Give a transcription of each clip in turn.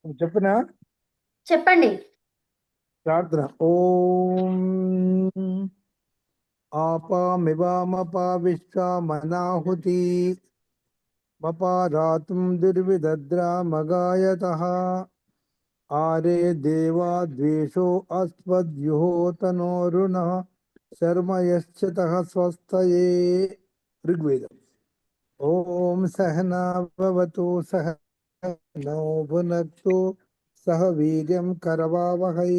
చెప్పిన చెప్పండి. ప్రార్థన. ఓం ఆపామివామపావిశ్వామనాహుతి మపారాతుం దుర్విదద్రామగాయతః ఆరే దేవా ద్వేషో అస్మద్యుహోతనోరుణః శర్మ యశ్చతః స్వస్తయే. ఋగ్వేదం. ఓం సహనా భవతు సహనౌ భునక్తు సహ వీర్యం కరవావహై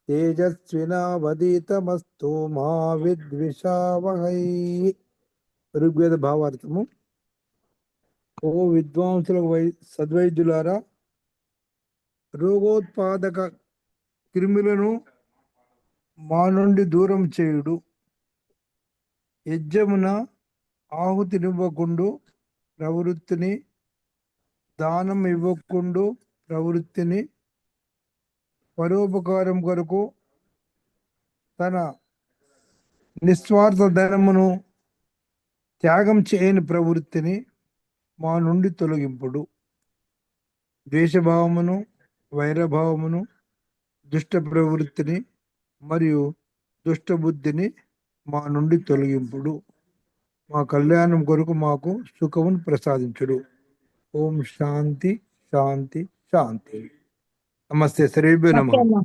తేజస్వినావదీతమస్తు మా విద్విషావహై. ఋగ్వేద భావార్థము. ఓ విద్వాంసుల సద్వైద్యులారా, రోగోత్పాదక క్రిములను మా నుండి దూరం చేయుడు, యజ్ఞమున ఆహుతినివ్వకుండు ప్రవృత్తిని, దానం ఇవ్వకుండు ప్రవృత్తిని, పరోపకారం కొరకు తన నిస్వార్థ ధనమును త్యాగం చేయని ప్రవృత్తిని మా నుండి తొలగింపుడు, ద్వేషభావమును, వైరభావమును, దుష్ట ప్రవృత్తిని మరియు దుష్ట బుద్ధిని మా నుండి తొలగింపుడు, మా కళ్యాణం కొరకు మాకు సుఖమును ప్రసాదించుడు. ఓం శాంతి శాంతి శాంతి. నమస్తే. శ్రీభ్యో నమ. ఓకే అమ్మా.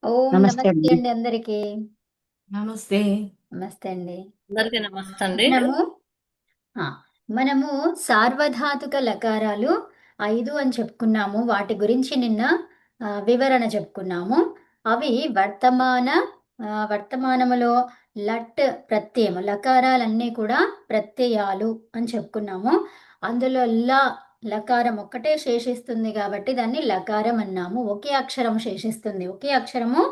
ఓం నమస్తే నమస్తే అండి. అండి అందరికి. నమస్తే. నమస్తే అండి. అందరికీ నమస్తే అండి. మనము సార్వధాతుక లకారాలు 5 అని చెప్పుకున్నాము. వాటి గురించి నిన్న వివరణ చెప్పుకున్నాము. అవి వర్తమానములో లట్ ప్రత్యయం, లకారాలన్నీ కూడా ప్రత్యయాలు అని చెప్పుకున్నాము. అందులో లకారం ఒక్కటే శేషిస్తుంది కాబట్టి దాన్ని లకారం అన్నాము. ఒకే అక్షరం శేషిస్తుంది, ఒకే అక్షరము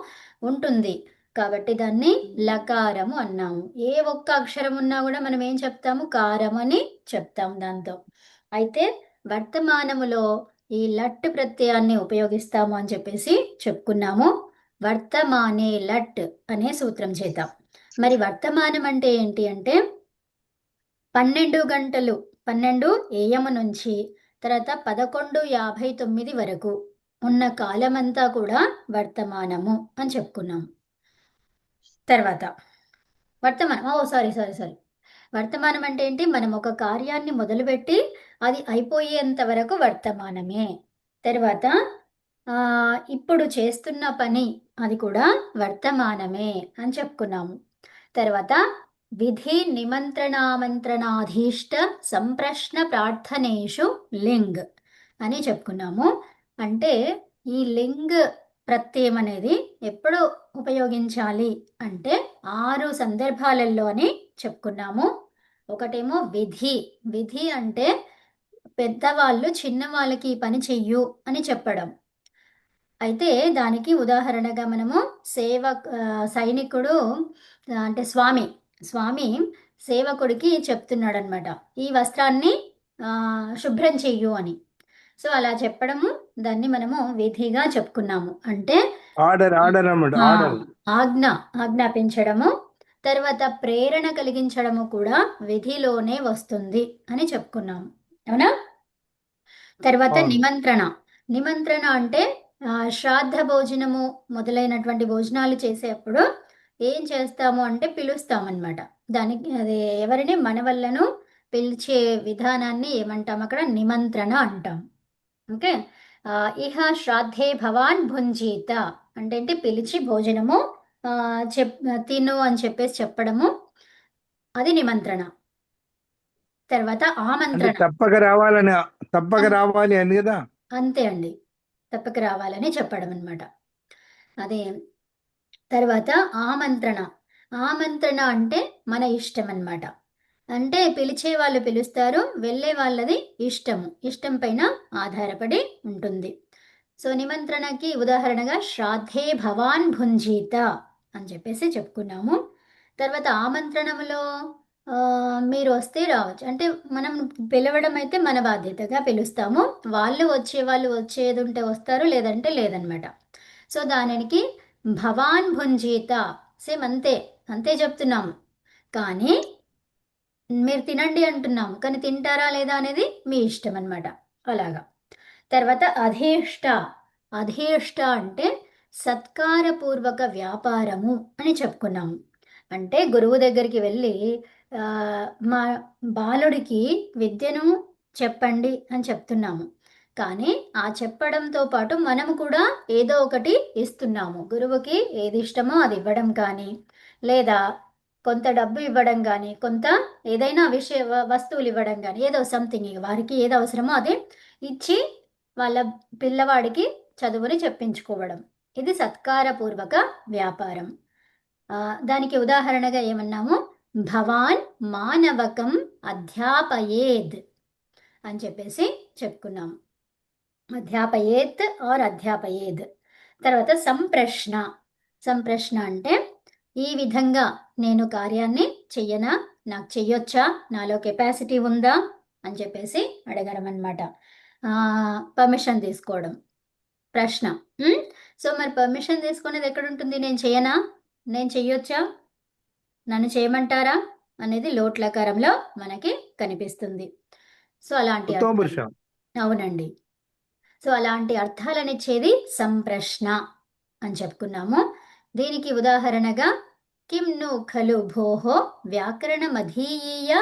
ఉంటుంది కాబట్టి దాన్ని లకారము అన్నాము. ఏ ఒక్క అక్షరం ఉన్నా కూడా మనం ఏం చెప్తాము? కారం అని చెప్తాము దాంతో. అయితే వర్తమానములో ఈ లట్ ప్రత్యయాన్ని ఉపయోగిస్తాము అని చెప్పేసి చెప్పుకున్నాము. వర్తమానే లట్ అనే సూత్రం చేద్దాం. మరి వర్తమానం అంటే ఏంటి అంటే 12 గంటలు, 12 AM నుంచి తర్వాత 11:59 వరకు ఉన్న కాలమంతా కూడా వర్తమానము అని చెప్పుకున్నాము. తర్వాత వర్తమానం అంటే ఏంటి? మనం ఒక కార్యాన్ని మొదలుపెట్టి అది అయిపోయేంత వరకు వర్తమానమే. తర్వాత ఇప్పుడు చేస్తున్న పని అది కూడా వర్తమానమే అని చెప్పుకున్నాము. తర్వాత విధి నిమంత్రణామంత్రణాధీష్ట సంప్రశ్న ప్రార్థనేషు లింగ్ అని చెప్పుకున్నాము. అంటే ఈ లింగ్ ప్రత్యయం అనేది ఎప్పుడు ఉపయోగించాలి అంటే 6 సందర్భాలలో అని చెప్పుకున్నాము. ఒకటేమో విధి. విధి అంటే పెద్దవాళ్ళు చిన్నవాళ్ళకి ఈ పని చెయ్యు అని చెప్పడం. అయితే దానికి ఉదాహరణగా మనము సైనికుడు అంటే స్వామి సేవకుడికి చెప్తున్నాడు అనమాట, ఈ వస్త్రాన్ని శుభ్రం చెయ్యు అని. సో అలా చెప్పడము దాన్ని మనము విధిగా చెప్పుకున్నాము. అంటే ఆజ్ఞాపించడము. తర్వాత ప్రేరణ కలిగించడము కూడా విధిలోనే వస్తుంది అని చెప్పుకున్నాము. అవునా? తర్వాత నిమంత్రణ అంటే శ్రాద్ధ భోజనము మొదలైనటువంటి భోజనాలు చేసేప్పుడు ఏం చేస్తాము అంటే పిలుస్తామన్నమాట. దానికి అది ఎవరిని, మన వల్లను పిలిచే విధానాన్ని ఏమంటాం? అక్కడ నిమంత్రణ అంటాం. ఓకే. ఇహ శ్రాద్ధే భవాన్ భుంజీత అంటే ఏంటి? పిలిచి భోజనము తిను అని చెప్పేసి చెప్పడము, అది నిమంత్రణ. తర్వాత ఆమంత్రణ. తప్పక రావాలి అని కదా. అంతే అండి, తప్పక రావాలని చెప్పడం అనమాట. అదే. తర్వాత ఆమంత్రణ అంటే మన ఇష్టం అన్నమాట. అంటే పిలిచే వాళ్ళు పిలుస్తారు, వెళ్ళే వాళ్ళది ఇష్టం పైన ఆధారపడి ఉంటుంది. సో నిమంత్రణకి ఉదాహరణగా శ్రాద్ధే భవాన్ భుంజీత అని చెప్పేసి చెప్పుకున్నాము. తర్వాత ఆమంత్రణములో మీరు వస్తే రావచ్చు, అంటే మనం పిలవడం అయితే మన బాధ్యతగా పిలుస్తాము. వాళ్ళు వచ్చేది ఉంటే వస్తారు, లేదంటే లేదనమాట. సో దానికి భవాన్ భుంజీత సేమ్ అంతే చెప్తున్నాము. కానీ మీరు తినండి అంటున్నాము, కానీ తింటారా లేదా అనేది మీ ఇష్టం అనమాట. అలాగా. తర్వాత అధీష్ట. అధీష్ట అంటే సత్కారపూర్వక వ్యాపారము అని చెప్పుకున్నాము. అంటే గురువు దగ్గరికి వెళ్ళి ఆ, మా బాలుడికి విద్యను చెప్పండి అని చెప్తున్నాము. కానీ ఆ చెప్పడంతో పాటు మనము కూడా ఏదో ఒకటి ఇస్తున్నాము. గురువుకి ఏది ఇష్టమో అది ఇవ్వడం కానీ, లేదా కొంత డబ్బు ఇవ్వడం కానీ, కొంత ఏదైనా వస్తువులు ఇవ్వడం కానీ, ఏదో సంథింగ్ వారికి ఏది అవసరమో అది ఇచ్చి వాళ్ళ పిల్లవాడికి చదువుని చెప్పించుకోవడం. ఇది సత్కారపూర్వక వ్యాపారం. దానికి ఉదాహరణగా ఏమన్నాము, భవాన్ మానవకం అధ్యాపయేద్ అని చెప్పేసి చెప్పుకున్నాము. అధ్యాపయేత్ ఆర్ అధ్యాపయేద్. తర్వాత సంప్రశ్న. సంప్రశ్న అంటే ఈ విధంగా నేను కార్యాన్ని చెయ్యనా, నాకు చెయ్యొచ్చా, నాలో కెపాసిటీ ఉందా అని చెప్పేసి అడగడం అనమాట. పర్మిషన్ తీసుకోవడం ప్రశ్న. సో మరి పర్మిషన్ తీసుకునేది ఎక్కడ ఉంటుంది? నేను చెయ్యనా, నేను చెయ్యొచ్చా, నన్ను చేయమంటారా అనేది లోట్లకారంలో మనకి కనిపిస్తుంది. సో అలాంటి ఉత్తమ పురుషం. అవునండి. సో అలాంటి అర్థాలనిచ్చేది సంప్రశ్న అని చెప్పుకున్నాము. దీనికి ఉదాహరణగా కిం ను ఖలు భోహో వ్యాకరణమధీయ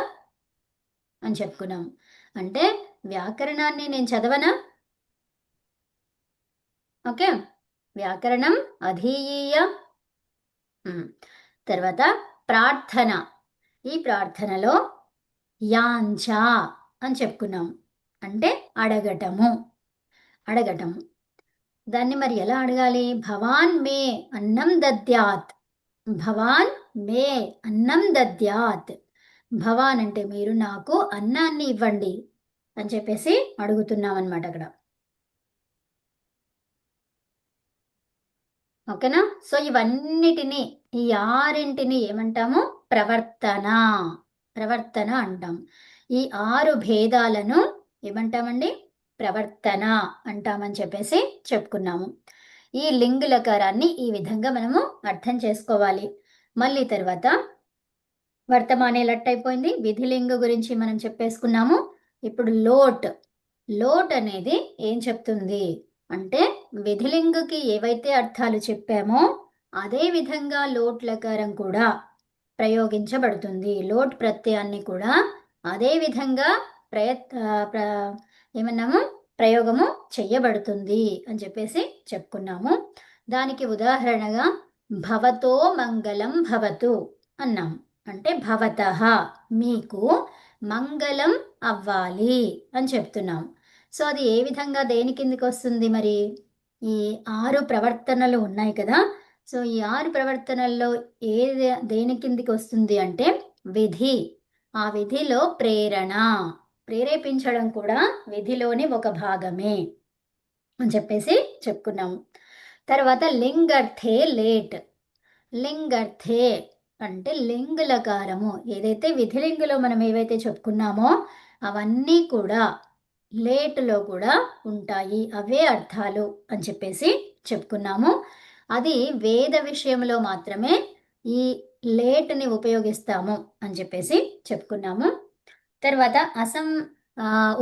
అని చెప్పుకున్నాము. అంటే వ్యాకరణాన్ని నేను చదవనా? ఓకే, వ్యాకరణం అధీయ. తర్వాత ప్రార్థన. ఈ ప్రార్థనలో యాంచా అని చెప్పుకున్నాము. అంటే అడగటము. అడగటము దాన్ని మరి ఎలా అడగాలి? భవాన్ మే అన్నం దద్యాత్. భవాన్ మే అన్నం దద్యాత్. భవాన్ అంటే మీరు నాకు అన్నాన్ని ఇవ్వండి అని చెప్పేసి అడుగుతున్నాం అనమాట అక్కడ. ఓకేనా? సో ఇవన్నిటినీ, ఈ ఆరింటిని ఏమంటాము? ప్రవర్తన. ప్రవర్తన అంటాం. ఈ 6 భేదాలను ఏమంటామండి? ప్రవర్తన అంటామని చెప్పేసి చెప్పుకున్నాము. ఈ లింగ్ లకారాన్ని ఈ విధంగా మనము అర్థం చేసుకోవాలి. మళ్ళీ తర్వాత వర్తమానే లట్ అయిపోయింది. విధిలింగు గురించి మనం చెప్పేసుకున్నాము. ఇప్పుడు లోట్. లోట్ అనేది ఏం చెప్తుంది అంటే, విధిలింగుకి ఏవైతే అర్థాలు చెప్పామో అదే విధంగా లోట్ లకారం కూడా ప్రయోగించబడుతుంది. లోట్ ప్రత్యయాన్ని కూడా అదే విధంగా ఏమన్నాము, ప్రయోగము చెయ్యబడుతుంది అని చెప్పేసి చెప్పుకున్నాము. దానికి ఉదాహరణగా భవతో మంగళం భవతు అన్నాము. అంటే భవతః మీకు మంగళం అవ్వాలి అని చెప్తున్నాం. సో అది ఏ విధంగా దేని కిందికి వస్తుంది? మరి ఈ 6 ప్రవర్తనలు ఉన్నాయి కదా. సో ఈ 6 ప్రవర్తనల్లో దేని కిందికి వస్తుంది అంటే విధి. ఆ విధిలో ప్రేరణ, ప్రేరేపించడం కూడా విధిలోని ఒక భాగమే అని చెప్పేసి చెప్పుకున్నాము. తర్వాత లింగర్థే లేట్. లింగర్థే అంటే లింగ్ లకారము. ఏదైతే విధిలింగులో మనం ఏవైతే చెప్పుకున్నామో అవన్నీ కూడా లేటులో కూడా ఉంటాయి. అవే అర్థాలు అని చెప్పేసి చెప్పుకున్నాము. అది వేద విషయంలో మాత్రమే ఈ లేట్ని ఉపయోగిస్తాము అని చెప్పేసి చెప్పుకున్నాము. తర్వాత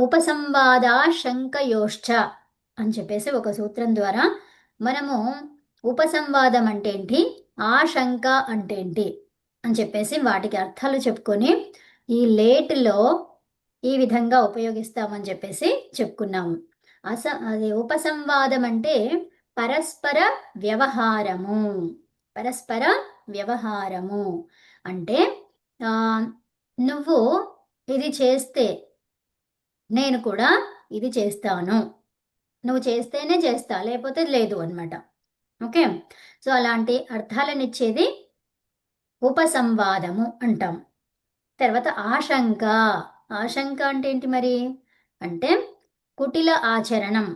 ఉపసంవాదాశంకయోశ్చ అని చెప్పేసి ఒక సూత్రం ద్వారా మనము ఉపసంవాదం అంటే ఏంటి, ఆశంక అంటే ఏంటి అని చెప్పేసి వాటికి అర్థాలు చెప్పుకొని ఈ లేట్లో ఈ విధంగా ఉపయోగిస్తామని చెప్పేసి చెప్పుకున్నాము. అది ఉపసంవాదం అంటే పరస్పర వ్యవహారము. పరస్పర వ్యవహారము అంటే నువ్వు ఇది చేస్తే నేను కూడా ఇది చేస్తాను, నువ్వు చేస్తేనే చేస్తా, లేకపోతే లేదు అన్నమాట. ఓకే, సో అలాంటి అర్థాలనిచ్చేది ఉపసంవాదము అంటాం. తర్వాత ఆశంక. ఆశంక అంటే ఏంటి మరి అంటే కుటిల ఆచరణం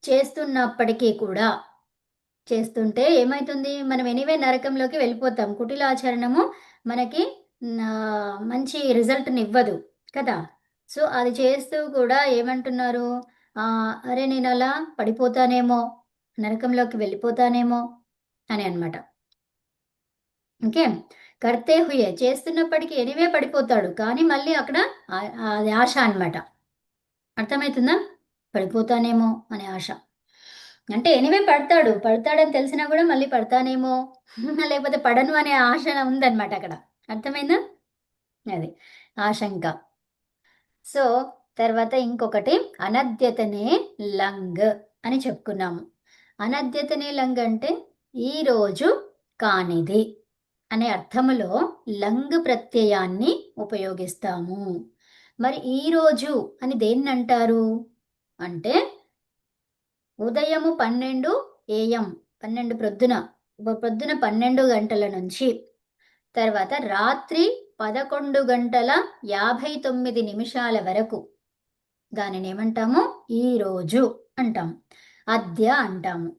చేస్తున్నప్పటికీ కూడా, చేస్తుంటే ఏమవుతుంది, మనం ఎనీవే నరకంలోకి వెళ్ళిపోతాం. కుటిల ఆచరణము మనకి మంచి రిజల్ట్ని ఇవ్వదు కదా. సో అది చేస్తూ కూడా ఏమంటున్నారు, అరే నేను అలా పడిపోతానేమో, నరకంలోకి వెళ్ళిపోతానేమో అని అనమాట. ఓకే, కర్తే హుయే చేస్తున్నప్పటికీ ఎనివే పడిపోతాడు, కానీ మళ్ళీ అక్కడ అది ఆశ అనమాట. అర్థమవుతుందా? పడిపోతానేమో అనే ఆశ. అంటే ఎనివే పడతాడని తెలిసినా కూడా మళ్ళీ పడతానేమో లేకపోతే పడను అనే ఆశ ఉందన్నమాట అక్కడ. అర్థమైందా? అది ఆశంక. సో తర్వాత ఇంకొకటి అనద్యతనే లంగ్ అని చెప్పుకున్నాము. అనద్యతనే లంగ్ అంటే ఈ రోజు కానిది అనే అర్థములో లంగ్ ప్రత్యయాన్ని ఉపయోగిస్తాము. మరి ఈ రోజు అని దేన్ని అంటారు అంటే ఉదయము 12 AM 12 ప్రొద్దున 12 గంటల నుంచి తర్వాత రాత్రి 11:59 వరకు దానిని ఏమంటాము? ఈ రోజు అంటాము, అద్య అంటాము.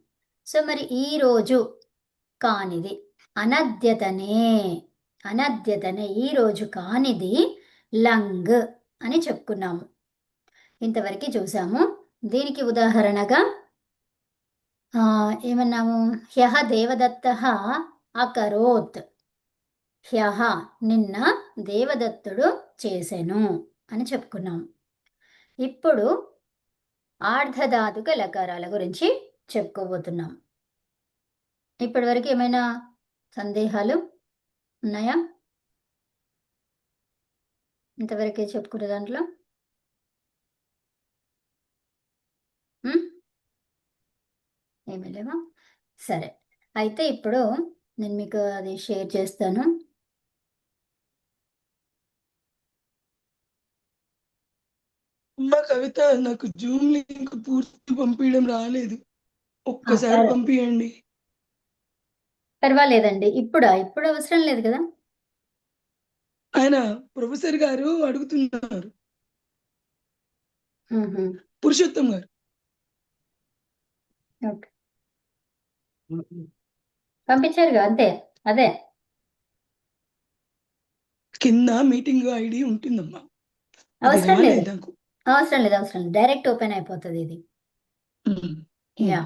సో మరి ఈ రోజు కానిది అనద్యతనే ఈ రోజు కానిది లంగ్ అని చెప్పుకున్నాము. ఇంతవరకు చూసాము. దీనికి ఉదాహరణగా ఏమన్నాము? హ్యః దేవదత్తః అకరోత్. హ్యః నిన్న దేవదత్తుడు చేసెను అని చెప్పుకున్నాము. ఇప్పుడు ఆర్ధధాతుక లకారాల గురించి చెప్పుకోబోతున్నాం. ఇప్పటి వరకు ఏమైనా సందేహాలు ఉన్నాయా? ఇంతవరకే చెప్పుకునే దాంట్లో ఏమీ లేవా? సరే, అయితే ఇప్పుడు నేను మీకు అది షేర్ చేస్తాను. అమ్మ కవిత, నాకు జూమ్ లింక్ పూర్తి పంపించడం రాలేదు, ఒక్కసారి సరే, పంపించండి. పర్వాలేదండి. ఇప్పుడు అవసరం లేదు కదా. ఆయన ప్రొఫెసర్ గారు అడుగుతున్నారు, మ్హూ. పురుషోత్తం గారు. ఓకే, పంపించారుగా, అంతే. అదే కింద మీటింగ్ ఐడి ఉంటుందమ్మా, అది అవసరం లేదు, రాలేదు నాకు. అవసరం లేదు. డైరెక్ట్ ఓపెన్ అయిపోతుంది ఇది. ఉమ్. Yeah,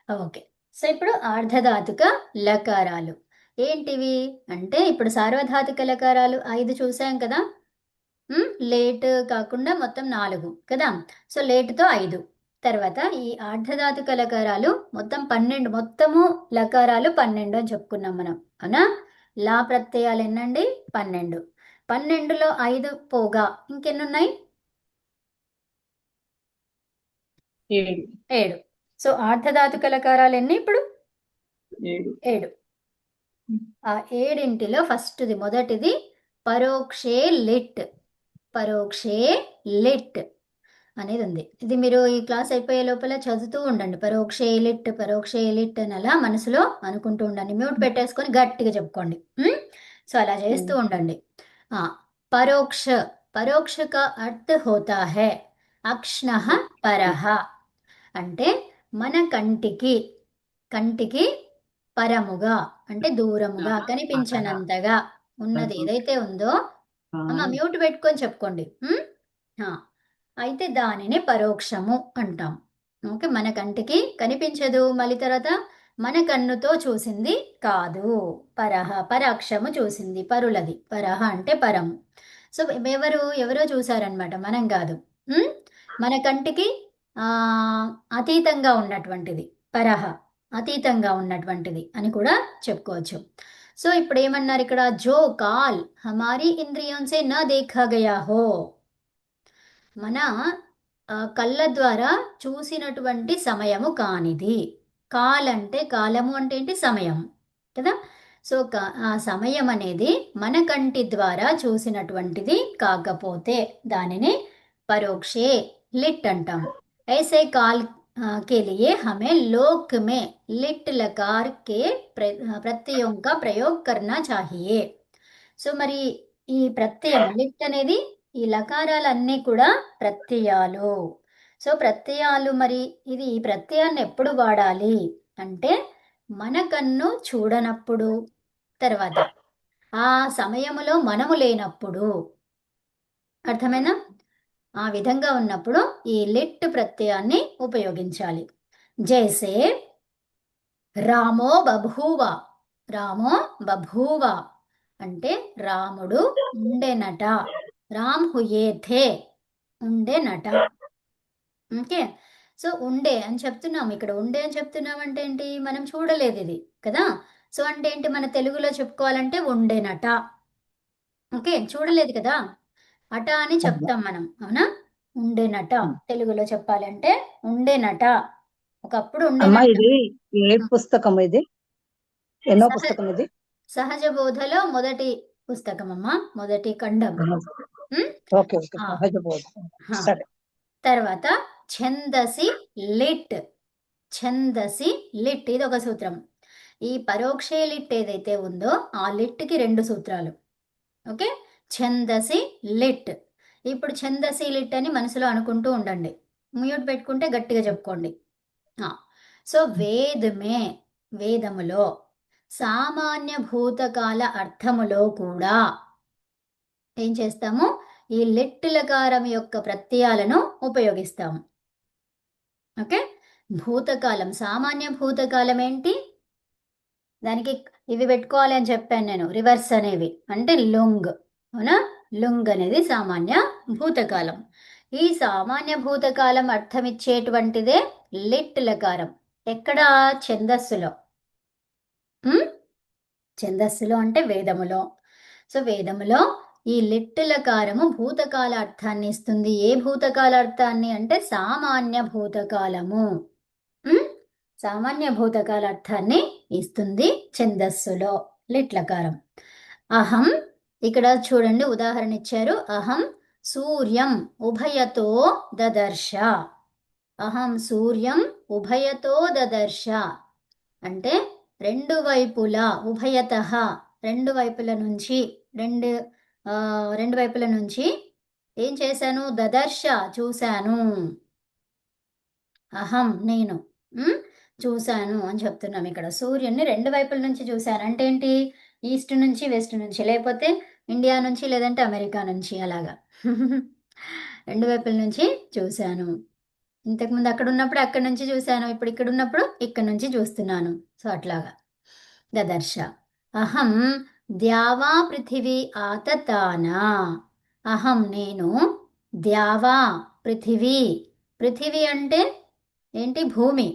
okay. సో ఇప్పుడు ఆర్ధధాతుక లకారాలు ఏంటివి అంటే, ఇప్పుడు సార్వధాతుక లకారాలు 5 చూసాం కదా. లేట్ కాకుండా మొత్తం 4 కదా. సో లేటుతో 5. తర్వాత ఈ ఆర్ధధాతుక లకారాలు మొత్తం 12, మొత్తము లకారాలు 12 అని చెప్పుకున్నాం మనం, అవునా? లా ప్రత్యయాలు ఎన్నండి? 12. 12లో 5 పోగా ఇంకెన్నున్నాయి? 7. సో ఆర్ధధాతుక లకారాలు ఎన్ని ఇప్పుడు? 7. ఆ 7 ఫస్ట్ది, మొదటిది పరోక్షే లిట్ అనేది ఉంది. ఇది మీరు ఈ క్లాస్ అయిపోయే లోపల చదువుతూ ఉండండి. పరోక్షే లిట్ అని అలా మనసులో అనుకుంటూ ఉండండి. మ్యూట్ పెట్టేసుకొని గట్టిగా చెప్పుకోండి. సో అలా చేస్తూ ఉండండి. పరోక్ష కా అర్థ హోతా హై అక్ష్ణః పరః. అంటే మన కంటికి పరముగా అంటే దూరముగా, కనిపించనంతగా ఉన్నది ఏదైతే ఉందో, అమ్మ మ్యూట్ పెట్టుకొని చెప్పుకోండి. అయితే దానిని పరోక్షము అంటాం. ఓకే, మన కంటికి కనిపించదు, మళ్ళీ తర్వాత మన కన్నుతో చూసింది కాదు. పరాక్షము చూసింది, పరులది. పరహ అంటే పరము. సో ఎవరో చూసారనమాట, మనం కాదు. మన కంటికి అతీతంగా ఉన్నటువంటిది పరహ, అతీతంగా ఉన్నటువంటిది అని కూడా చెప్పుకోవచ్చు. సో ఇప్పుడు ఏమన్నారు ఇక్కడ? జో కాల్ హమారీ ఇంద్రియం సే నా దేఖా గయా హో. మన కళ్ళ ద్వారా చూసినటువంటి సమయము కానిది. అంటే కాలము అంటే ఏంటి? సమయం కదా. సో ఆ సమయం అనేది మన కంటి ద్వారా చూసినటువంటిది కాకపోతే దానిని పరోక్షే లిట్ అంటాము. ऐसे काल के लिए हमें लोक में लिट लकार के प्रत्ययों का प्रयोग करना चाहिए. సో మరి ఈ ప్రత్యయం లిట్ అనేది, ఈ లకారాలన్నీ కూడా ప్రత్యయాలు. సో ప్రత్యయాలు, మరి ఈ ప్రత్యయాన్ని ఎప్పుడు వాడాలి అంటే మన కన్ను చూడనప్పుడు, తర్వాత ఆ సమయములో మనము లేనప్పుడు. అర్థమైనా? ఆ విధంగా ఉన్నప్పుడు ఈ లిట్ ప్రత్యయాన్ని ఉపయోగించాలి. జైసే రామో బభూవ అంటే రాముడు ఉండెనట. రామ్ హుయే థే ఉండెనట. ఓకే. సో ఉండే అని చెప్తున్నాం. ఇక్కడ ఉండే అని చెప్తున్నాం అంటే ఏంటి? మనం చూడలేదు ఇది కదా! సో అంటే ఏంటి? మన తెలుగులో చెప్పుకోవాలంటే ఉండేనట. ఓకే. చూడలేదు కదా! అట అని చెప్తాం మనం. అవునా? ఉండేనట. తెలుగులో చెప్పాలంటే ఉండేనట. ఒకప్పుడు అమ్మా ఉండేనట. ఇది ఏ పుస్తకం ఇది? ఎన్నో సహ పుస్తకం ఇది? సహజ బోధలో మొదటి పుస్తకమమ్మా. మొదటి ఖండం. హ్మ్. ఓకే ఓకే ఆ! సహజ బోధ. ఆ! సరే. తర్వాత ఛందసి లిట్. ఛందసి లిట్ ఇదొక సూత్రం. ఈ పరోక్షే లిట్ ఏదైతే ఉందో ఆ లిట్‌కి 2 సూత్రాలు. ఓకే. ఛందసి లిట్. ఇప్పుడు ఛందసి లిట్ అని మనసులో అనుకుంటూ ఉండండి. మ్యూట్ పెట్టుకుంటే గట్టిగా చెప్పుకోండి. ఆ! సో వేదమే వేదములో సామాన్య భూతకాల అర్థములో కూడా ఏం చేస్తాము? ఈ లిట్ లకారం యొక్క ప్రత్యయాలను ఉపయోగిస్తాము. ఓకే. భూతకాలం సామాన్య భూతకాలం ఏంటి? దానికి ఇవి పెట్టుకోవాలి అని చెప్పాను నేను. రివర్స్ అనేవి అంటే లుంగ్. అవునా? లుంగ్ అనేది సామాన్య భూతకాలం. ఈ సామాన్య భూతకాలం అర్థమిచ్చేటువంటిదే లిట్ లకారం. ఎక్కడ? ఛందస్సులో. ఛందస్సులో అంటే వేదములో. సో వేదములో ఈ లిట్ లకారము భూతకాల అర్థాన్ని ఇస్తుంది. ఏ భూతకాల అర్థాన్ని అంటే సామాన్య భూతకాలము. సామాన్య భూతకాల అర్థాన్ని ఇస్తుంది ఛందస్సులో లిట్ లకారం. అహం ఇక్కడ చూడండి ఉదాహరణ ఇచ్చారు. అహం సూర్యం ఉభయతో దదర్శ. అహం సూర్యం ఉభయతో దదర్శ అంటే రెండు వైపులా ఉభయతః రెండు వైపుల నుంచి రెండు వైపుల నుంచి ఏం చేశాను? దదర్శ చూశాను. అహం నేను చూశాను అని చెప్తున్నాం. ఇక్కడ సూర్యుడిని రెండు వైపుల నుంచి చూశాను అంటే ఏంటి? ఈస్ట్ నుంచి వెస్ట్ నుంచి, లేకపోతే ఇండియా నుంచి, లేదంటే అమెరికా నుంచి, అలాగా రెండు వైపుల నుంచి చూశాను. ఇంతకుముందు అక్కడ ఉన్నప్పుడు అక్కడి నుంచి చూశాను, ఇప్పుడు ఇక్కడ ఉన్నప్పుడు ఇక్కడ నుంచి చూస్తున్నాను. సో అట్లాగా దదర్శ. అహం ద్యావా పృథివీ ఆతతానా. అహం నేను ద్యావా పృథివీ. పృథివీ అంటే ఏంటి? భూమి.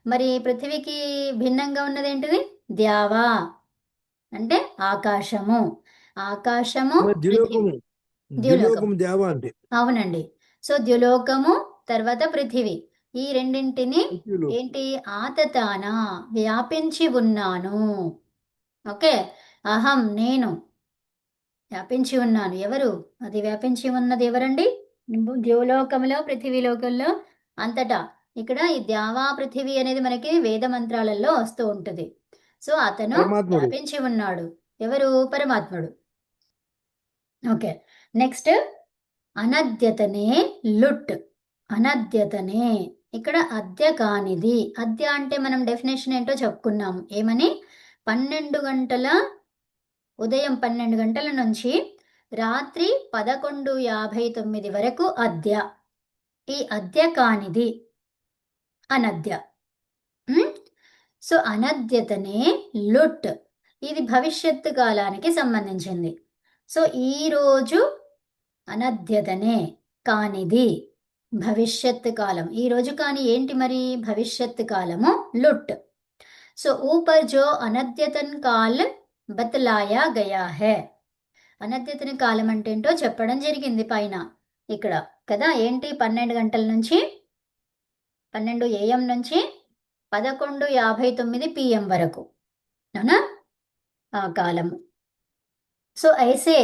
మరి పృథివీకి భిన్నంగా ఉన్నది ఏంటిది? ద్యావా అంటే ఆకాశము. ఆకాశము ద్యులోకము. ద్యులోకము దేవ అంటే అవునండి. సో ద్యులోకము తర్వాత పృథివీ ఈ రెండింటిని ద్యులోకం. ఏంటి? ఆతతానా వ్యాపించి ఉన్నాను. ఓకే. అహం నేను వ్యాపించి ఉన్నాను. ఎవరు? అది వ్యాపించి ఉన్నది ఎవరండి? ద్యులోకములో పృథివీలోకంలో అంతటా. ఇక్కడ ఈ ద్యావా పృథివీ అనేది మనకి వేద మంత్రాలలో వస్తూ ఉంటుంది. సో అతను పరమాత్ముడు. వ్యాపించి ఉన్నాడు. ఎవరు? పరమాత్ముడు. ఓకే. నెక్స్ట్ అనద్యతనే లుట్. అనద్యతనే ఇక్కడ అద్య కానిది. అద్య అంటే మనం డెఫినేషన్ ఏంటో చెప్పుకున్నాము. ఏమని? 12 గంటల ఉదయం 12 గంటల నుంచి రాత్రి 11:59 వరకు అద్య. ఈ అద్య కానిది అనద్య. సో అనద్యతనే లుట్. ఇది భవిష్యత్తు కాలానికి సంబంధించింది. సో ఈరోజు అనద్యతనే కానిది భవిష్యత్తు కాలం. ఈరోజు కాని ఏంటి మరి? భవిష్యత్తు కాలము లుట్. సో ऊपर जो अनद्यतन काल बतलाया गया है. అనద్యతన కాలం అంటే ఏంటో చెప్పడం జరిగింది పైన ఇక్కడ కదా. ఏంటి? 12 గంటల నుంచి 12 AM నుంచి 11:59 PM వరకు అవునా ఆ కాలము. సో ऐसे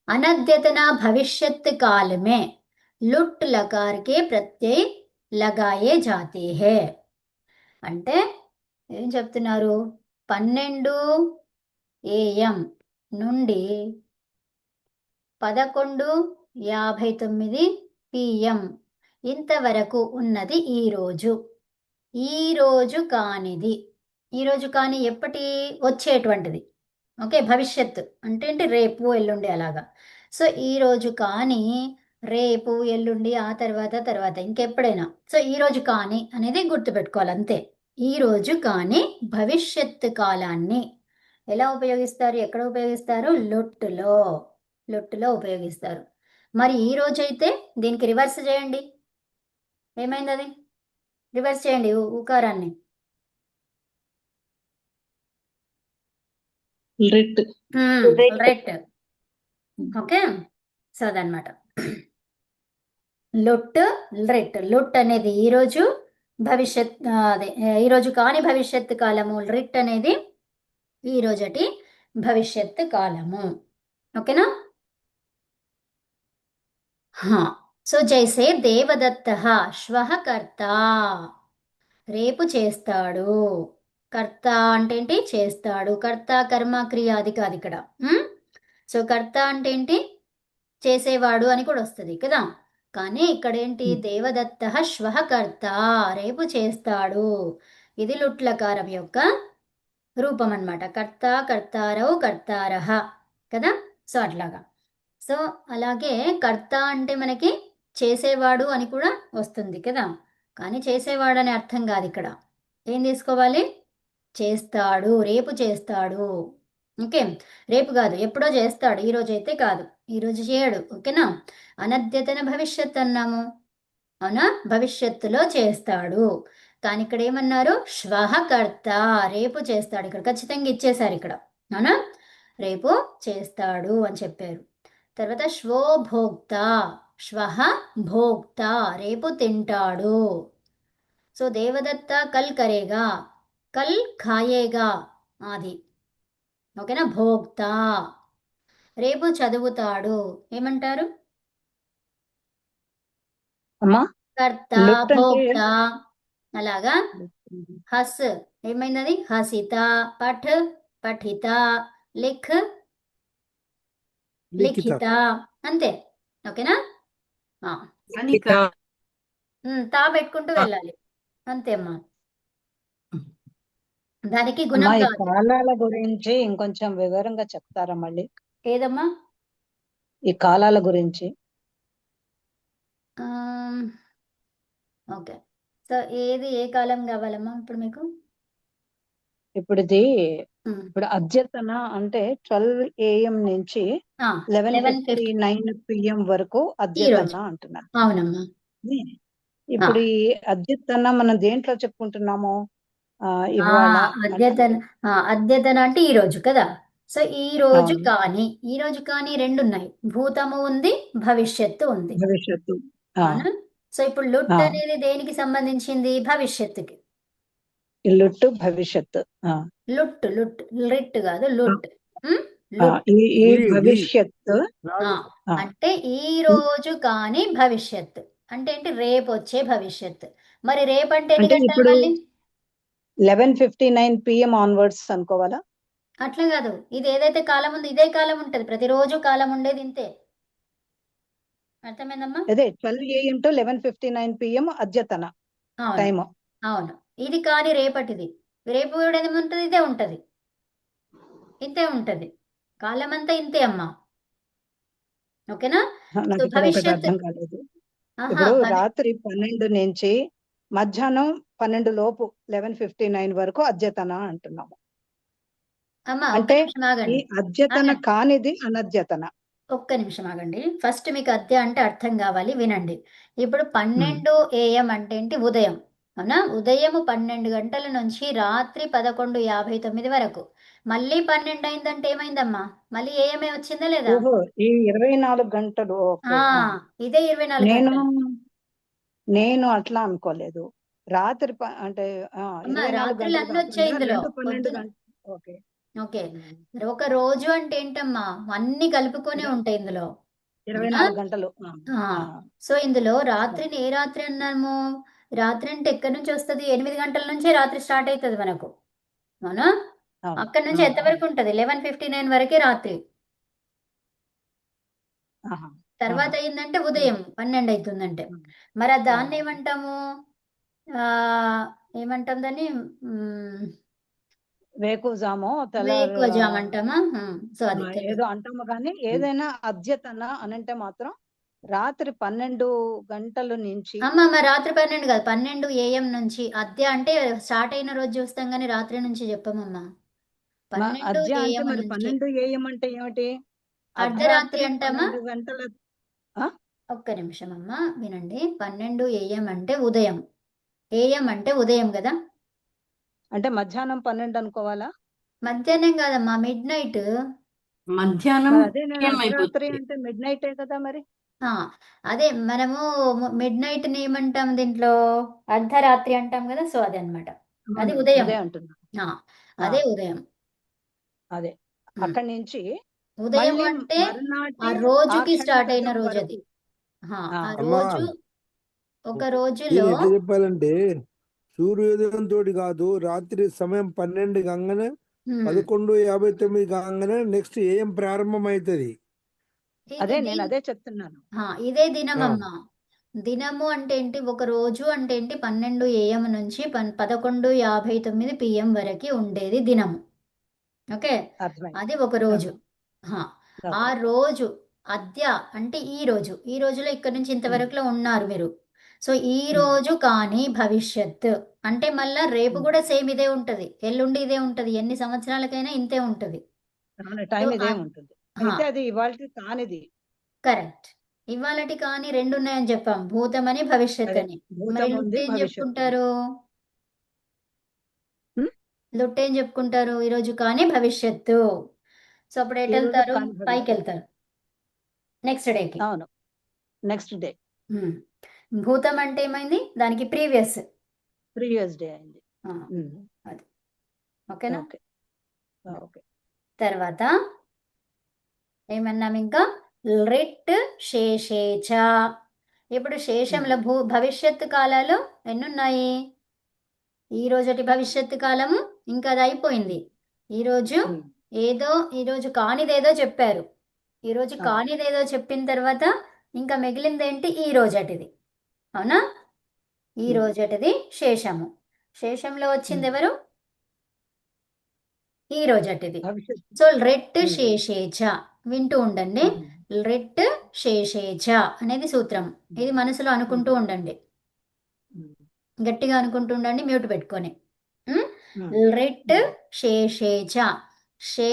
अनद्यतना भविष्यत काल में लुट लकार के प्रत्यय लगाए जाते हैं. అంటే ఏం చెప్తున్నారు? 12 AM నుండి 11:59 PM ఇంతవరకు ఉన్నది ఈరోజు. ఈరోజు కానిది. ఈరోజు కాని ఎప్పటి? వచ్చేటువంటిది. ఓకే. భవిష్యత్తు అంటే ఏంటి? రేపు ఎల్లుండి అలాగా. సో ఈరోజు కాని రేపు ఎల్లుండి ఆ తర్వాత ఇంకెప్పుడైనా. సో ఈరోజు కాని అనేది గుర్తుపెట్టుకోవాలి అంతే. ఈరోజు కాని భవిష్యత్తు కాలాన్ని ఎలా ఉపయోగిస్తారు? ఎక్కడ ఉపయోగిస్తారు? లొట్టులో ఉపయోగిస్తారు. మరి ఈ రోజైతే దీనికి రివర్స్ చేయండి. ఏమైంది అది? రివర్స్ చేయండి ఉకారాన్ని. లిట్. రైట్. ఓకే, సో అదనమాట. లుట్ లిట్. లుట్ అనేది ఈరోజు భవిష్యత్ అదే ఈరోజు కాని భవిష్యత్తు కాలము. రిట్ అనేది ఈ రోజటి భవిష్యత్తు కాలము. ఓకేనా? సో జైసే దేవదత్త శ్వః కర్త, రేపు చేస్తాడు. కర్త అంటే ఏంటి? చేస్తాడు. కర్త కర్మ క్రియ అది కాదు ఇక్కడ. సో కర్త అంటే ఏంటి? చేసేవాడు అని కూడా వస్తుంది కదా. కానీ ఇక్కడ ఏంటి? దేవదత్త శ్వః కర్త, రేపు చేస్తాడు. ఇది లుట్లకారం యొక్క రూపం అన్నమాట. కర్త, కర్తారౌ, కర్తారః కదా. సో అట్లాగా. సో అలాగే కర్త అంటే మనకి చేసేవాడు అని కూడా వస్తుంది కదా. కానీ చేసేవాడు అనే అర్థం కాదు ఇక్కడ. ఏం తీసుకోవాలి? చేస్తాడు, రేపు చేస్తాడు. ఓకే, రేపు కాదు, ఎప్పుడో చేస్తాడు, ఈ రోజు అయితే కాదు, ఈ రోజు చేయడు. ఓకేనా? అనద్యతన భవిష్యత్ అన్నాము, అవునా? భవిష్యత్తులో చేస్తాడు. కానీ ఇక్కడ ఏమన్నారు? శ్వః కర్త, రేపు చేస్తాడు. ఇక్కడ ఖచ్చితంగా ఇచ్చేశారు ఇక్కడ, అవునా? రేపు చేస్తాడు అని చెప్పారు. తర్వాత శ్వో భోక్త, శ్వః భోక్త, రేపు తింటాడు. సో దేవదత్త కల్ కరేగా, కల్ ఖాయేగా అది. ఓకేనా? భోక్త రేపు చదువుతాడు. ఏమంటారు? అమ్మా కర్త, లుట్ అంటే భోక్త. అలాగా హస్ ఏమైంది? హసిత, పఠ్ పఠిత, లిఖ్ లిఖిత. అంతే. ఓకేనా? తా పెట్టుకుంటూ వెళ్ళాలి అంతే అమ్మా. దానికి గుణం అమ్మా ఈ కాదు. కాలాల గురించి ఇంకొంచెం వివరంగా చెప్తారా మళ్ళీ? ఏదమ్మా? ఈ కాలాల గురించి. ఓకే, సో ఏది ఏ కాలం కావాలమ్మా ఇప్పుడు మీకు? ఇప్పుడు ఇప్పుడు అద్యతన అంటే 12 AM నుంచి 11:59 PM వరకు అద్యతన అంటున్నారు. అవునమ్మా. ఇప్పుడు ఈ అద్యతన మనం దేంట్లో చెప్పుకుంటున్నాము? ఇవాళ అద్యతన అంటే ఈ రోజు కదా. సో ఈ రోజు కానీ, ఈ రోజు కానీ రెండు ఉన్నాయి. భూతము ఉంది, భవిష్యత్తు ఉంది. భవిష్యత్తు. సో ఇప్పుడు లుట్ అనేది దేనికి సంబంధించింది? భవిష్యత్తుకి. లుట్ భవిష్యత్తు. లుట్ లుట్ లిట్ కాదు, లుట్. ఈ భవిష్యత్తు అంటే ఈ రోజు కానీ భవిష్యత్తు అంటే ఏంటి? రేపు వచ్చే భవిష్యత్తు. మరి రేపు అంటే ఎన్ని గంటలు? మళ్ళీ 11:59 PM ఆన్వర్డ్స్ అనుకోవాలా? అట్లా కాదు, ఇది ఏదైతే కాలం ఉందో ఇదే కాలం ఉంటది. ప్రతిరోజు కాలం ఉండేది ఇంతే. అర్థమైందమ్మా? అదే 12 AM to 11:59 PM అద్యతన టైం. అవును. ఇది కానీ రేపటిది. రేపు కూడా ఏముంటది? ఇదే ఉంటది, ఇంతే ఉంటది. కాలం అంతా ఇంతే అమ్మా. ఓకేనా? నాకు అర్థం కాలేదు. ఇప్పుడు రాత్రి 12 నుంచి మధ్యాహ్నం 12 లోపు 11:59 వరకు అద్యతన అంటున్నాము. అంటే ఈ అద్యతన కానిది అనద్యతన. ఒక్క నిమిషం ఆగండి. ఫస్ట్ మీకు అద్య అంటే అర్థం కావాలి, వినండి. ఇప్పుడు 12 AM అంటే ఏంటి? ఉదయం, అవునా? ఉదయం 12 గంటల నుంచి రాత్రి 11:59 వరకు. మళ్ళీ 12 అయిందంటే ఏమైందమ్మా? మళ్ళీ ఏమే వచ్చిందా లేదా? ఈ 24 గంటలు. ఇదే 24 గంటలు. నేను అట్లా అనుకోలేదు. రాత్రి అంటే రాత్రులు అన్ని వచ్చాయి ఇందులో. ఓకే, ఒక రోజు అంటే ఏంటమ్మా? అన్ని కలుపుకొనే ఉంటాయి ఇందులో, 24 గంటలు. సో ఇందులో రాత్రిని ఏ రాత్రి అన్నాము? రాత్రి అంటే ఎక్కడి నుంచి వస్తుంది? 8 గంటల నుంచే రాత్రి స్టార్ట్ అవుతుంది మనకు, అవునా? అక్కడి నుంచి ఎంతవరకు ఉంటది? 11:59 వరకే రాత్రి. తర్వాత అయిందంటే ఉదయం 12 అవుతుందంటే. మరి దాన్ని ఏమంటాము? ఏమంటాం దాన్ని? వేకుజామో వేకువజాము అంటామా? సో అది ఏదో అంటాము. కానీ ఏదైనా అద్యతన అనంటే మాత్రం రాత్రి 12 గంటల నుంచి. మరి రాత్రి 12 కాదు, 12 AM నుంచి. అద్య అంటే స్టార్ట్ అయిన రోజు చూస్తాం కానీ రాత్రి నుంచి చెప్పమమ్మా. 12 AM నుంచి. 12 AM అంటే ఏమిటి? అర్ధరాత్రి అంటామా? 12 గంటల. ఒక ఒక్క నిమిషం అమ్మా వినండి. 12 AM అంటే ఉదయం. AM అంటే ఉదయం కదా. అంటే మధ్యాహ్నం 12 అనుకోవాలా? మధ్యాహ్నం కాదమ్మా, మిడ్ నైట్. మధ్యాహ్నం మరి అదే నేను PM అర్ధరాత్రి అయిపోతుంది. అంటే మిడ్ నైటే కదా మరి. అదే మనము మిడ్ నైట్ని ఏమంటాం దీంట్లో, అర్ధరాత్రి అంటాం కదా. సో అదే అన్నమాట, అది అవును, ఉదయం. అదే అంటున్నా. అదే ఉదయం. అదే ఉమ్. అక్కడి నుంచి ఉదయం మళ్ళీ అంటే మరునాటి ఆ ఆ రోజుకి క్షణం స్టార్ట్ అయిన గతం రోజు వరకు. అది. ఆ, ఆ అమ్మా రోజు ఒక రోజులో నేను ఎట్లా చెప్పాలంటే సూర్యోదయం తోటి కాదు, రాత్రి సమయం 12 కాగానే ఉమ్, 11:59 కాగానే నెక్స్ట్ ఏం ప్రారంభం అవుతుంది. అదే ఇది నేను అదే చెప్తున్నాను. ఇదే దినమమ్మా. దినము అంటే ఏంటి, ఒక రోజు అంటే ఏంటి, 12 AM నుంచి 11:59 PM వరకు ఉండేది దినము. ఓకే, అర్థమైంది. అది ఒక రోజు. ఆ ఓకే. రోజు అద్య అంటే ఈ రోజులో ఇక్కడ నుంచి ఇంతవరకులో ఉన్నారు మీరు. సో ఈ రోజు కానీ భవిష్యత్ అంటే మళ్ళా రేపు కూడా సేమ్ ఇదే ఉంటది, ఎల్లుండి ఇదే ఉంటది, ఎన్ని సంవత్సరాలకైనా ఇంతే ఉంటది. టైం సో ఇదే ఉంటుంది. అయితే అది ఇవాళ కానిది. కరెక్ట్. ఇవాళటి కానీ రెండు ఉన్నాయని చెప్పాం, భూతమని భవిష్యత్ అదే అని. మరి భూతం ఉంది, లుట్టేం భవిష్యత్తు ఉంది. చెప్పుకుంటారు, హ్మ్? లుట్టేం చెప్పుకుంటారు, ఈరోజు కానీ భవిష్యత్తు. సో అప్పుడు ఎటు ఈ రోజు వెళ్తారు, కాని పైకి భవిష్యత్తు. వెళ్తారు నెక్స్ట్ డేకి. అవును, నెక్స్ట్ డే. భూతం అంటే ఏమైంది, దానికి ప్రీవియస్. ప్రీవియస్ డే అయింది. అది ఓకేనా. ఓకే. ఓకే. తర్వాత ఏమన్నాం ఇంకా, లిట్ శేషేచ. ఇప్పుడు శేషంలో భవిష్యత్తు కాలాలు ఎన్నున్నాయి, ఈ రోజటి భవిష్యత్తు కాలము ఇంకా అది అయిపోయింది. ఈరోజు ఈరోజు కానిదేదో చెప్పారు, ఈరోజు కానిదేదో చెప్పిన తర్వాత ఇంకా మిగిలిందేంటి, ఈ రోజటిది. అవునా, ఈ రోజటిది శేషము. శేషంలో వచ్చింది ఎవరు, ఈ రోజటిది. భవిష్యత్తు. సో రెట్ శేషేచ, వింటూ ఉండండి. రెట్ శేషేచ అనేది సూత్రం. ఇది మనసులో అనుకుంటూ ఉండండి, గట్టిగా అనుకుంటూ ఉండండి, మ్యూట్ పెట్టుకొని. రెట్ శేషేచ. షే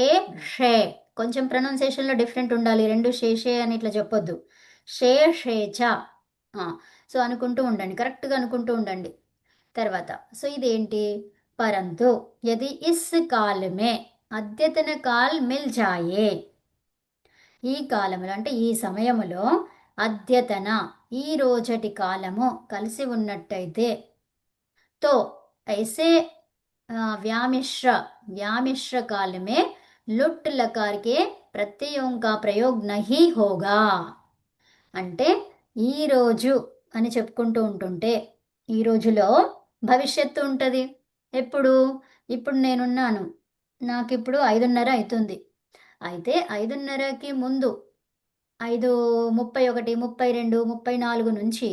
షే కొంచెం ప్రొనౌన్సియేషన్లో డిఫరెంట్ ఉండాలి, రెండు శేషే అని ఇట్లా చెప్పొద్దు. షే షేచ. సో అనుకుంటూ ఉండండి, కరెక్ట్గా అనుకుంటూ ఉండండి. తర్వాత సో ఇదేంటి, పరంతు యది ఇస్ కాల్ మే అద్యతన కాల్ మిల్ జాయే. ఈ కాలములో అంటే ఈ సమయములో అద్యతన ఈ రోజటి కాలము కలిసి ఉన్నట్టయితే, తో ऐसे व्यामिश्र काल में लुट लकार के प्रत्ययों का प्रयोग नहीं होगा. అంటే ఈ రోజు అని చెప్పుకుంటూ ఉంటుంటే ఈ రోజులో భవిష్యత్తు ఉంటుంది. ఎప్పుడు, ఇప్పుడు నేనున్నాను, నాకు ఇప్పుడు 5:30 అవుతుంది. అయితే 5:30కి ముందు 5:31, 32, 34 నుంచి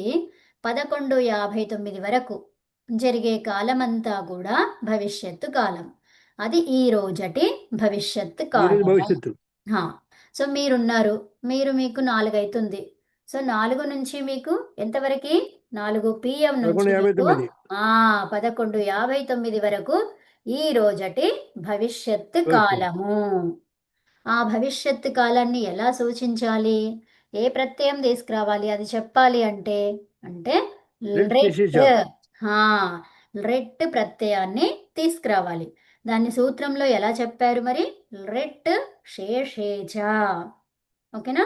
11:59 వరకు జరిగే కాలమంతా కూడా భవిష్యత్తు కాలం. అది ఈ రోజటి భవిష్యత్తు ఈ రోజు కాలము. భవిష్యత్తు. సో మీరున్నారు, మీకు 4 అవుతుంది. సో 4 నుంచి మీకు ఎంతవరకు, 4 PM నుంచి మీకు 11:59. 11:59 వరకు ఈ రోజటి భవిష్యత్తు కాలము. ఆ భవిష్యత్తు కాలాన్ని ఎలా సూచించాలి, ఏ ప్రత్యయం తీసుకురావాలి, అది చెప్పాలి అంటే రెట్ రెట్ ప్రత్యయాన్ని తీసుకురావాలి. దాన్ని సూత్రంలో ఎలా చెప్పారు మరి, రెట్ శేషేచ. ఓకేనా,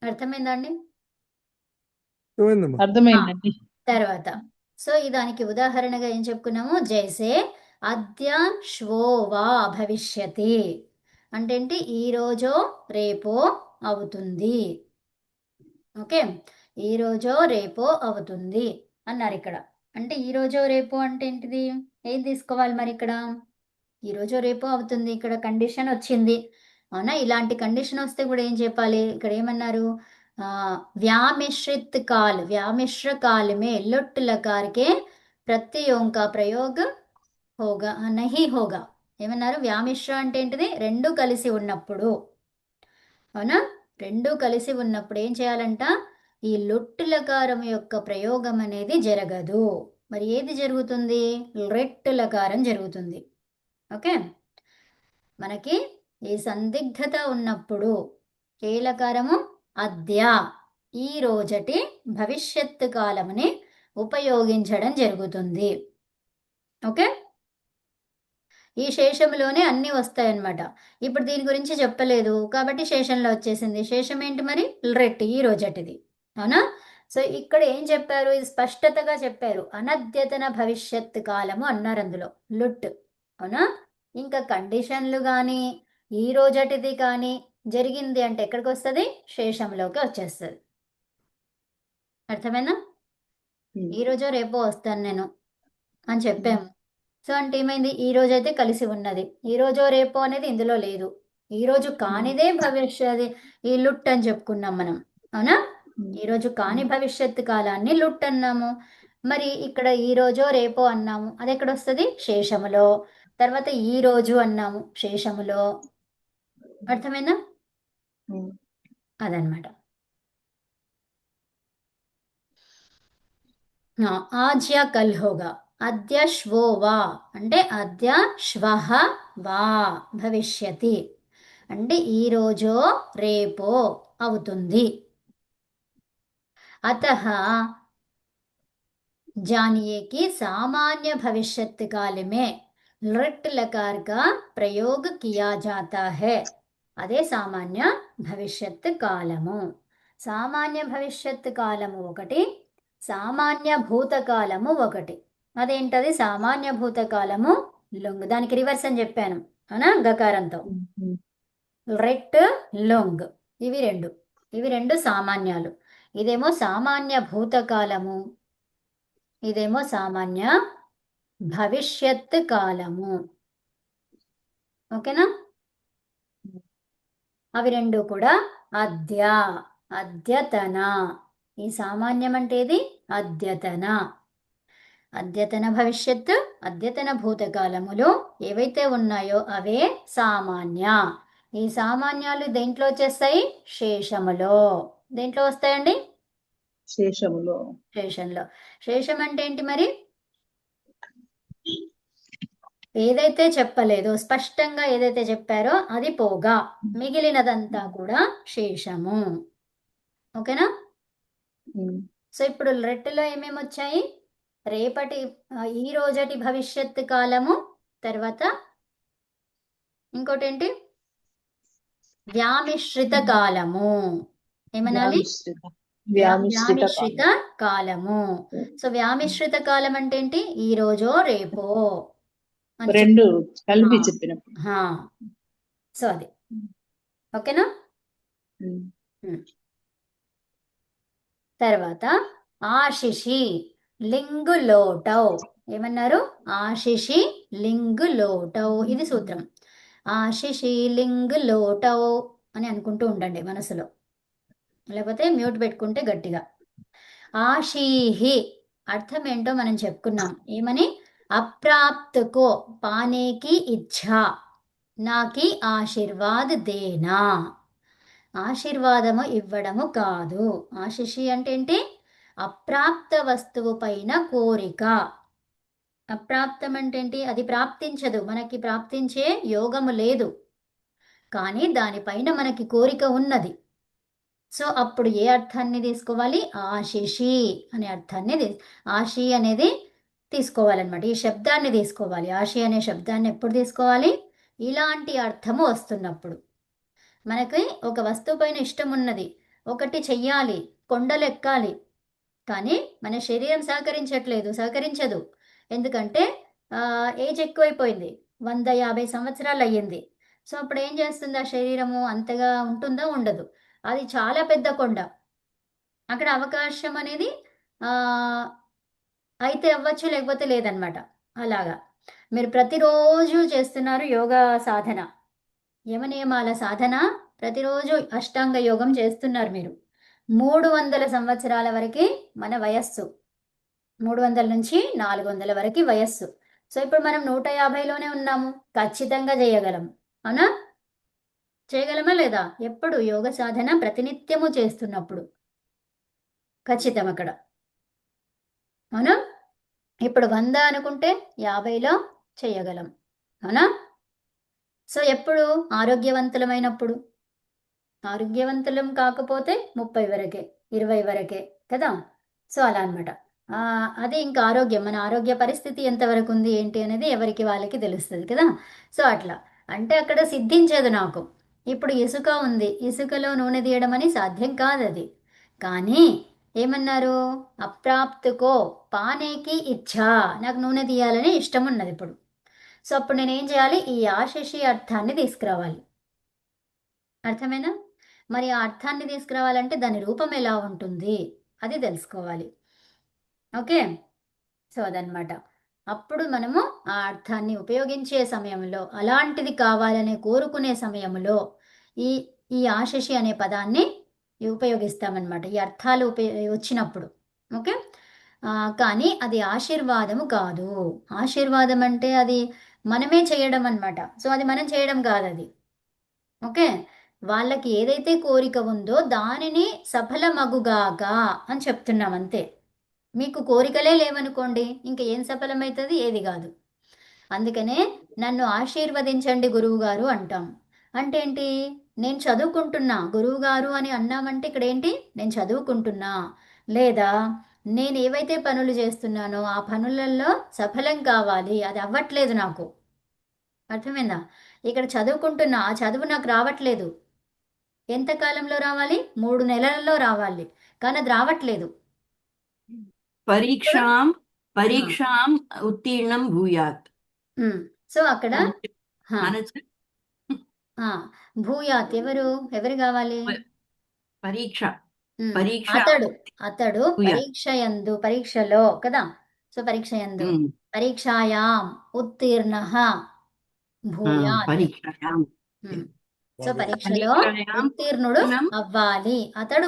అర్థమైందా అండి. అర్థమైందండి. తర్వాత సో దానికి ఉదాహరణగా ఏం చెప్పుకున్నాము, జైసే అద్య శ్వో వా భవిష్యతి అంటే ఏంటి, ఈరోజో రేపో అవుతుంది. ఓకే, ఈరోజో రేపో అవుతుంది అన్నారు ఇక్కడ. అంటే ఈరోజో రేపో అంటే ఏంటిది, ఏం తీసుకోవాలి మరి ఇక్కడ, ఈరోజో రేపో అవుతుంది, ఇక్కడ కండిషన్ వచ్చింది. అవునా, ఇలాంటి కండిషన్ వస్తే కూడా ఏం చెప్పాలి, ఇక్కడ ఏమన్నారు, व्यामिश्रित काल व्यामिश्र काल में लुट लकार के प्रत्ययों का प्रयोग होगा नहीं होगा. ఏమన్నారు, వ్యామిశ్ర అంటే ఏంటిది, రెండు కలిసి ఉన్నప్పుడు. అవునా, రెండు కలిసి ఉన్నప్పుడు ఏం చేయాలంట, ఈ లొట్టు లకారం యొక్క ప్రయోగం అనేది జరగదు. మరి ఏది జరుగుతుంది, రెట్టు లకారం జరుగుతుంది. ఓకే, మనకి ఈ సందిగ్ధత ఉన్నప్పుడు ఏ లకారము? అద్య, ఈ రోజటి భవిష్యత్తు కాలముని ఉపయోగించడం జరుగుతుంది. ఓకే, ఈ శేషములోనే అన్నీ వస్తాయన్నమాట. ఇప్పుడు దీని గురించి చెప్పలేదు కాబట్టి శేషంలో వచ్చేసింది. శేషం ఏంటి మరి? రెట్, ఈ రోజటిది. అవునా? సో ఇక్కడ ఏం చెప్పారు? ఇది స్పష్టతగా చెప్పారు. అనద్యతన భవిష్యత్ కాలము అన్నారు అందులో, లుట్. అవునా? ఇంకా కండిషన్లు కానీ ఈ రోజటిది కానీ జరిగింది అంటే ఎక్కడికి వస్తుంది? శేషంలోకి వచ్చేస్తుంది. అర్థమైందా? ఈ రోజో రేపో వస్తాను నేను అని చెప్పాము. సో అంటే ఏమైంది? ఈ రోజు అయితే కలిసి ఉన్నది, ఈ రోజో రేపో అనేది ఇందులో లేదు. ఈ రోజు కానిదే భవిష్యత్, ఈ లుట్ అని చెప్పుకున్నాం మనం. అవునా? ఈ రోజు కాని భవిష్యత్తు కాలాన్ని లుట్ అన్నాము. మరి ఇక్కడ ఈ రోజో రేపో అన్నాము, అది ఎక్కడ వస్తుంది? శేషములో. తర్వాత ఈ రోజు అన్నాము, శేషములో. అర్థమైందా? అదనమాట. ఆజ్య కల్ హోగా, అద్య శ్వో వా అంటే అద్య శ్వః వా భవిష్యతి అంటే ఈ రోజో రేపో అవుతుంది. అతః जानिए कि सामान्य भविष्यत काल में लृट लकार का प्रयोग किया जाता है. అదే సామాన్య భవిష్యత్ కాలము. సామాన్య భవిష్యత్ కాలము ఒకటి, సామాన్య భూతకాలము ఒకటి. అదేంటది? సామాన్య భూతకాలము లొంగ్, దానికి రివర్స్ అని చెప్పాను. అవునా? గకారంతో రెట్ లొంగ్, ఇవి రెండు సామాన్యాలు. ఇదేమో సామాన్య భూతకాలము, ఇదేమో సామాన్య భవిష్యత్ కాలము. ఓకేనా? అవి రెండు కూడా అద్య, అద్యతన. ఈ సామాన్యం అంటే ఇది అద్యతన. అద్యతన భవిష్యత్తు, అద్యతన భూతకాలములు ఏవైతే ఉన్నాయో అవే సామాన్య. ఈ సామాన్యాలు దేంట్లో వచ్చేస్తాయి? శేషములో. దేంట్లో వస్తాయండి? శేషములో. శేషంలో. శేషం అంటే ఏంటి మరి? ఏదైతే చెప్పలేదో, స్పష్టంగా ఏదైతే చెప్పారో అది పోగా మిగిలినదంతా కూడా శేషము. ఓకేనా? సో ఇప్పుడు రెట్టులో ఏమేమి వచ్చాయి? రేపటి, ఈ రోజటి భవిష్యత్ కాలము, తర్వాత ఇంకోటి ఏంటి? వ్యామిశ్రిత కాలము. ఏమనాలి? వ్యామిశ్రిత కాలము. సో వ్యామిశ్రిత కాలం అంటే ఏంటి? ఈ రోజో రేపో రెండు కలిపి చెప్పినప్పుడు. సో అది ఓకేనా? తర్వాత ఆశిషి లింగు లోటౌ. ఏమన్నారు? ఆశిషి లింగు లోటౌ, ఇది సూత్రం. ఆశిషి లింగు లోటౌ అని అనుకుంటూ ఉండండి మనసులో, లేకపోతే మ్యూట్ పెట్టుకుంటే గట్టిగా. ఆశీహి అర్థం ఏంటో మనం చెప్పుకున్నాం. ఏమని? అప్రాప్తకో పానేకి ఇచ్ఛా, నాకి ఆశీర్వాద్ దేనా. ఆశీర్వాదము ఇవ్వడము కాదు. ఆశిషి అంటే ఏంటి? అప్రాప్త వస్తువు పైన కోరిక. అప్రాప్తం అంటే ఏంటి? అది ప్రాప్తించదు, మనకి ప్రాప్తించే యోగము లేదు, కానీ దానిపైన మనకి కోరిక ఉన్నది. సో అప్పుడు ఏ అర్థాన్ని తీసుకోవాలి? ఆశిషి అనే అర్థాన్ని, ఆశి అనేది తీసుకోవాలన్నమాట. ఈ శబ్దాన్ని తీసుకోవాలి. ఆశి అనే శబ్దాన్ని ఎప్పుడు తీసుకోవాలి? ఇలాంటి అర్థము వస్తున్నప్పుడు. మనకి ఒక వస్తువు పైన ఇష్టం ఉన్నది, ఒకటి చెయ్యాలి, కొండలు ఎక్కాలి, కానీ మన శరీరం సహకరించదు. ఎందుకంటే ఏజ్ ఎక్కువైపోయింది, 150 సంవత్సరాలు అయ్యింది. సో అప్పుడు ఏం చేస్తుంది? ఆ శరీరము అంతగా ఉంటుందా? ఉండదు. అది చాలా పెద్ద కొండ, అక్కడ అవకాశం అనేది అయితే అవ్వచ్చు, లేకపోతే లేదనమాట. అలాగా మీరు ప్రతిరోజు చేస్తున్నారు యోగా సాధన, యమనియమాల సాధన, ప్రతిరోజు అష్టాంగ యోగం చేస్తున్నారు మీరు. 300 సంవత్సరాల వరకు మన వయస్సు, 300 నుంచి 400 వరకు వయస్సు. సో ఇప్పుడు మనం 150లోనే ఉన్నాము, ఖచ్చితంగా చేయగలం. అవునా? చేయగలమా లేదా? ఎప్పుడు? యోగ సాధన ప్రతినిత్యము చేస్తున్నప్పుడు ఖచ్చితం అక్కడ. అవునా? ఇప్పుడు 100 అనుకుంటే 50లో చేయగలం. అవునా? సో ఎప్పుడు? ఆరోగ్యవంతులమైనప్పుడు. ఆరోగ్యవంతులం కాకపోతే 30 వరకే, 20 వరకే కదా. సో అలా అనమాట. అదే ఇంకా ఆరోగ్యం, మన ఆరోగ్య పరిస్థితి ఎంతవరకు ఉంది ఏంటి అనేది ఎవరికి వాళ్ళకి తెలుస్తుంది కదా. సో అట్లా అంటే అక్కడ సిద్ధించదు నాకు. ఇప్పుడు ఇసుక ఉంది, ఇసుకలో నూనె తీయడం అని సాధ్యం కాదు అది. కానీ ఏమన్నారు, అప్రాప్తుకో పానేకి ఇచ్ఛా, నాకు నూనె తీయాలని ఇష్టం ఉన్నది ఇప్పుడు. సో అప్పుడు నేనేం చేయాలి, ఈ ఆశిషి అర్థాన్ని తీసుకురావాలి. అర్థమేనా? మరి ఆ అర్థాన్ని తీసుకురావాలంటే దాని రూపం ఎలా ఉంటుంది అది తెలుసుకోవాలి. ఓకే, సో అదనమాట. అప్పుడు మనము ఆ అర్థాన్ని ఉపయోగించే సమయంలో, అలాంటిది కావాలని కోరుకునే సమయంలో ఈ ఈ ఆశిషి అనే పదాన్ని ఉపయోగిస్తామన్నమాట, ఈ అర్థాలు వచ్చినప్పుడు. ఓకే, కానీ అది ఆశీర్వాదము కాదు. ఆశీర్వాదం అంటే అది మనమే చేయడం అన్నమాట. సో అది మనం చేయడం కాదు అది. ఓకే, వాళ్ళకి ఏదైతే కోరిక ఉందో దానిని సఫలమగుగాక అని చెప్తున్నాం అంతే. మీకు కోరికలే లేవనుకోండి, ఇంక ఏం సఫలమవుతుంది, ఏది కాదు. అందుకనే నన్ను ఆశీర్వదించండి గురువుగారు అంటాం. అంటే ఏంటి, నేను చదువుకుంటున్నా గురువుగారు అని అన్నామంటే ఇక్కడ ఏంటి, నేను చదువుకుంటున్నా, లేదా నేను ఏవైతే పనులు చేస్తున్నానో ఆ పనులలో సఫలం కావాలి, అది అవ్వట్లేదు నాకు. అర్థమైందా? ఇక్కడ చదువుకుంటున్నా, ఆ చదువు నాకు రావట్లేదు. ఎంతకాలంలో రావాలి, 3 నెలలలో రావాలి, కానీ అది రావట్లేదు. పరీక్షాం ఉత్తీర్ణం భూయాత్. సో అక్కడ మనసు భూయాత్ ఎవరు కావాలి, పరీక్ష అతడు పరీక్షయందు, పరీక్షలో కదా. సో పరీక్షయందు, పరీక్షాయాం ఉత్తీర్ణః భూయాత్. పరీక్షాయాం సో పరీక్షలో ఉత్తీర్ణుడు అవ్వాలి, అతడు